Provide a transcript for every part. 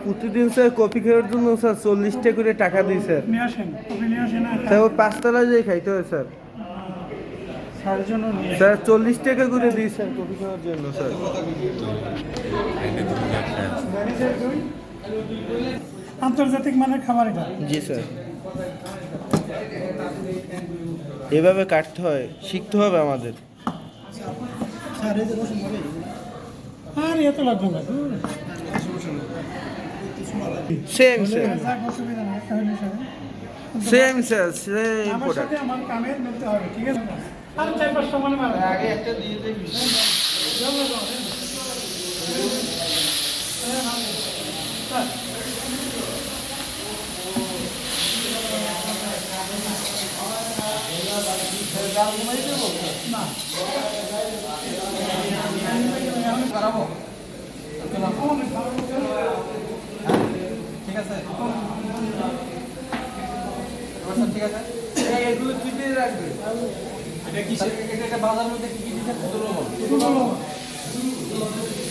প্রতিদিন sir coffee খাওয়ার জন্য স্যার 40 টাকা করে টাকা দিই স্যার। স্যার ওই 5 তলায় যেয়ে খাইতে হয় স্যার। স্যার 40 টাকা করে দিই স্যার কফি খাওয়ার জন্য স্যার। আন্তর্জাতিক মানের খাবার এটা। জি স্যার, এভাবে কাটতে হয়, শিখতে হবে আমাদের। আর এত লাগবে না, সেম স্যার, অসুবিধা নেই, একটা হলে সবে। সেম স্যার, সেম আমার প্রোডাক্ট। সাথে আমার কামের মিলতে হবে, ঠিক আছে? আর 4-5টা মানে মারবে। আগে একটা দিয়ে দেই। ঠিক আছে, ঠিক আছে। এগুলো কি দিয়ে রাখবে? এটা কি এটা বাজার মধ্যে কি কি দিতে তুলো বল?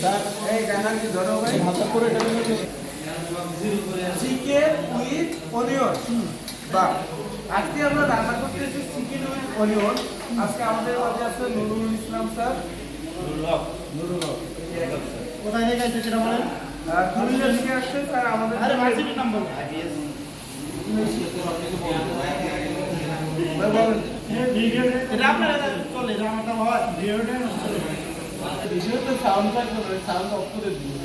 স্যার এই গানার কি ধরো ভাই ভালো করে চিকেন উইথ অনিয়ন। বাহ, আজকে আমরা রান্না করতেছি চিকেন উইথ অনিয়ন। আজকে আমাদের মাঝে আছে নুরুল ইসলাম স্যার। নুরুল হক কোথায় থেকে আসছে সেটা বলেন। কুমিল্লা থেকে আসছে স্যার আমাদের। আরে মার্কেটের নাম বলুন। এটা আপনারা চলে, এটা আমারটা হয় ভিডিওটা চলে। ভিডিওতে সাউন্ডটা চলে, সাউন্ড অফ করে দিই।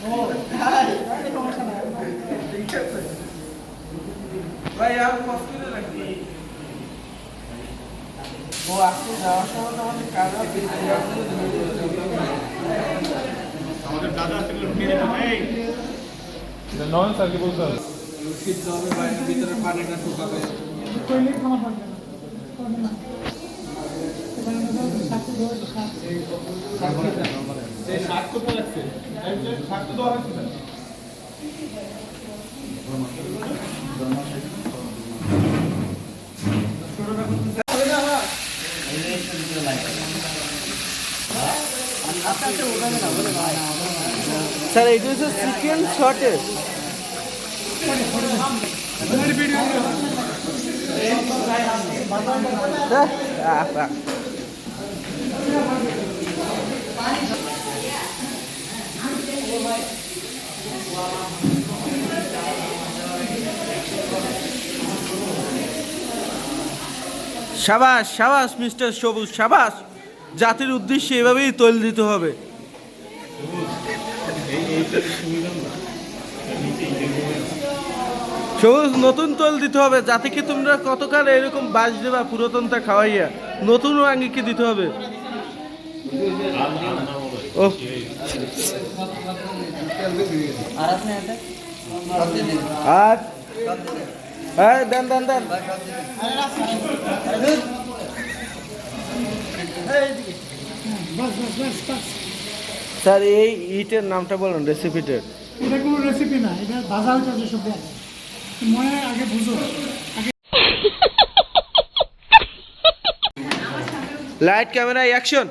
ও হাই, সমস্যা নাই, ঠিক আছে ভাই। আর কষ্ট করে রাখি। ও আজকে যাওয়ার সময় আমাদের কাজ আছে, আমাদের দাদা থেকে নিয়ে যাবে। এই নন স্যার কি বলতে হবে? সিদ্ধ হবে বাইরের ভিতরে পানিটা শুকাবে। কইলে খাওয়া পারবে না, করবে না। এখানে আমাদের সাথে দেওয়া সাথে এই শাক করতে লাগছে, এই যে শাক তো দেওয়া লাগছে। স্যার এটা হচ্ছে চিকেন শর্টেজ। সাবাস সাবাস মিস্টার সবুজ, সাবাস। জাতির উদ্দেশ্যে এভাবেই তৈল দিতে হবে। সবুজ, নতুন তৈল দিতে হবে যাতে কি তোমরা কতকাল এরকম বাস দেবা পুরাতনটা খাওয়াইয়া, নতুন আঙ্গিকে দিতে হবে। ও আর হ্যাঁ, দেন দেন দেন। স্যার এই ইটের নামটা বলুন, রেসিপিটার। এটা কোনো রেসিপি না, এটা ভাজা হইতে যে সব মনে আগে বুঝো। Light camera action.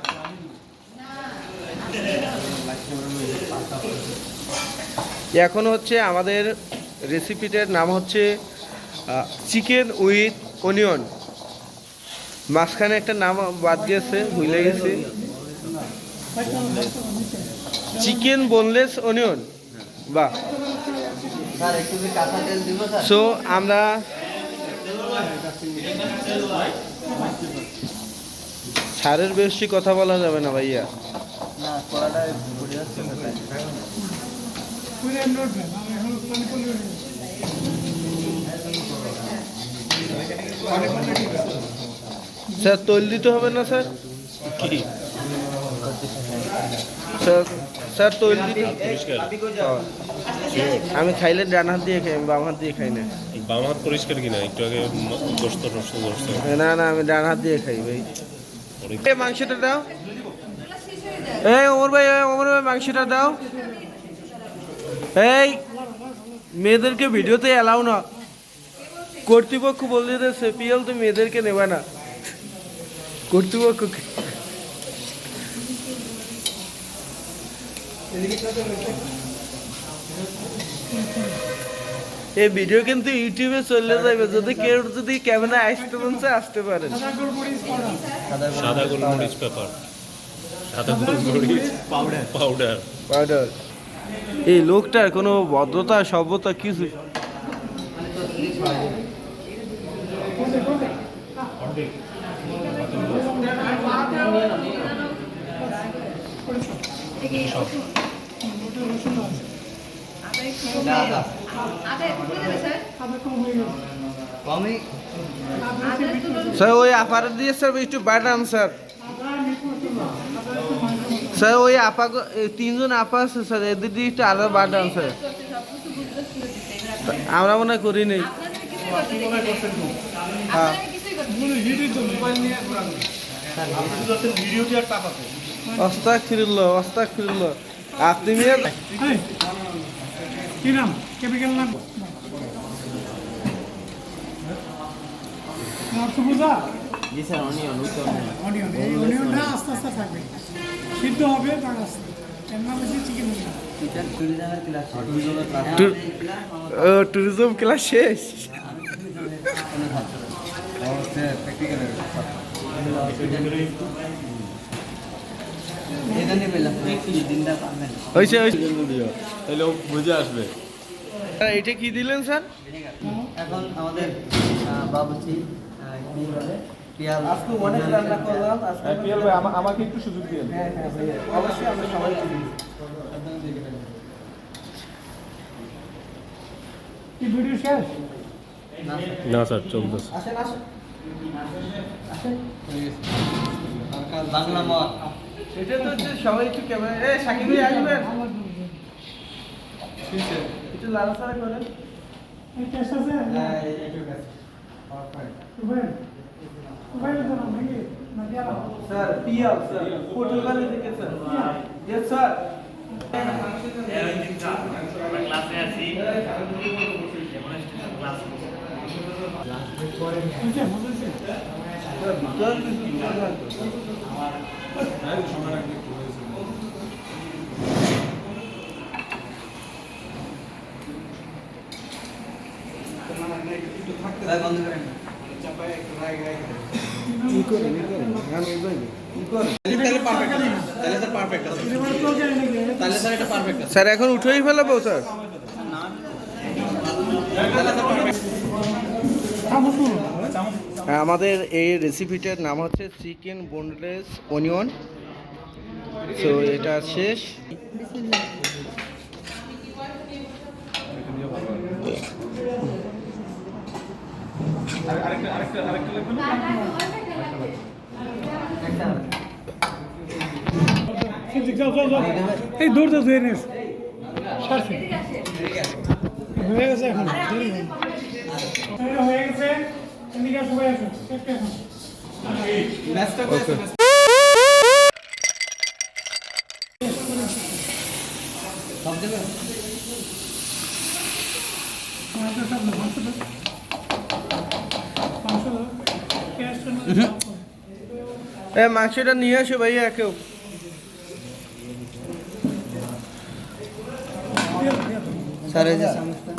এখন হচ্ছে আমাদের রেসিপিটার নাম হচ্ছে চিকেন উইথ অনিয়ন। মাঝখানে একটা নাম বাদ গেছে, ভুলে গেছি। Chicken boneless onion. বাহ। সো আমরা ছাড়ের বেশি কথা বলা যাবে না ভাইয়া। স্যার তৈল দিতে হবে না স্যার? স্যার স্যার তৈল দিতে। আমি খাইলে ডান হাত দিয়ে খাই, আমি বাম হাত দিয়ে খাই না। বাম হাত পরিষ্কার কিনা একটু আগে গোস্ত টোস্ত করছে। না না, আমি ডান হাত দিয়ে খাই ভাই। এই মাংসটা দাও। এই ওমর ভাই, ওমর ভাই মাংসটা দাও। এই মেয়েদেরকে ভিডিওতে এলাও না, কর্তৃপক্ষ বলে দিয়েছে পিএল তো মেয়েদেরকে নেবে না কর্তৃপক্ষকে। এই ভিডিও কিন্তু ইউটিউবে চলে যাবে, যদি কেউ যদি ক্যামেরা আসতে মনছে আসতে পারেন। সাদা গোলমরিচ পেপার, সাদা গোলমরিচ পাউডার। পাউডার। এই লোকটার কোনো ভদ্রতা সভ্যতা কিছু। স্যার ওই আপার দিয়ে স্যার একটু বাটান স্যার। স্যার ওই আপা তিনজন আপা আছে স্যার, এদের দিয়ে একটু আলাদা বাটান স্যার। আমরা মনে করি নেই। হ্যাঁ অস্তাগফিরুল্লাহ অস্তাগফিরুল্লাহ। আপনি কি নাম? কেমিক্যাল নাম অর্থপূজা? জি স্যার অনিয়ন। অনিয়ন, এই অনিয়নটা আস্তে আস্তে থাকবে, সিদ্ধ হবে বাট আস্তে। এর নাম হচ্ছে চিকেন ট্যুরিজম ক্লাস শেষ। বুঝে আসবে। এটা কি দিলেন স্যার? এখন আমাদের বাবুচি আজকে অনেক রান্না করলাম। আমাকে একটু সুযোগ দিন। হ্যাঁ ভাইয়া অবশ্যই আমরা সবাই কি ভিডিও শেষ? না স্যার চলতেছে। আসেন আসেন বাংলা মত এটা তো হচ্ছে সবাই একটু ক্যামেরা। এ সাকিব ভাই আসবেন একটু লাড়াচাড়া করেন। এই টেস্ট আছে? স্যার পিয়াল স্যার পর্তুগালে থেকে স্যার। Yes sir. ক্লাসে আছি স্যার এখন উঠেই ফেলাবো স্যার। আমাদের এই রেসিপিটার নাম হচ্ছে চিকেন বোনলেস অনিয়ন। তো এটা শেষ। এই দৌড় তো ধুয়ে নিস হয়ে গেছে। এখন হয়ে গেছে। সবাই আছে সব দেবে মাংসটা নিয়ে আসো ভাইয়া কেউ। স্যার এই যে চামচটা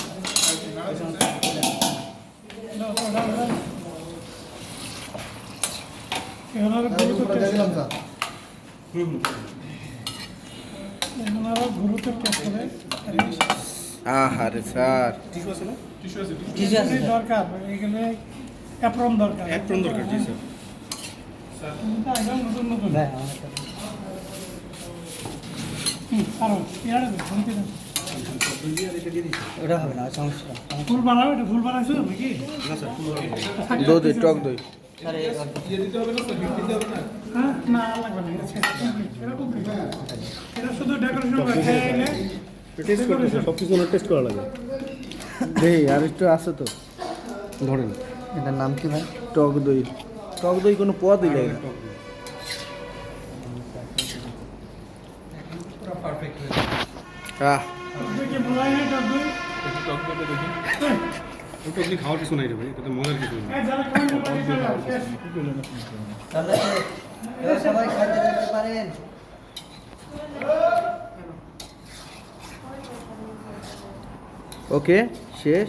আহারে স্যার দরকার, এখানে অ্যাপ্রন দরকার। জি স্যার। নতুন নতুন ওটা হবে না চামচটা ফুল বানাও। এটা ফুল বানাইছো নাকি? দই টক দই। স্যার হ্যাঁ না লাগবে না, এটা শেষ। এটা খুব এটা শুধু ডেকোরেশন করে খেয়ে টেস্ট করতে সব কিছু টেস্ট করা লাগে। এই আর একটু আছে তো ধরেন। এটার নাম কি ভাই? টক দই। টক দই কোনো পদই লাগে না। আহ খাওয়ার কিছু নাই রে ভাই, এটা তো মজার কিছু না। তাহলে সবাই খাইতে যেতে পারেন। ওকে শেষ।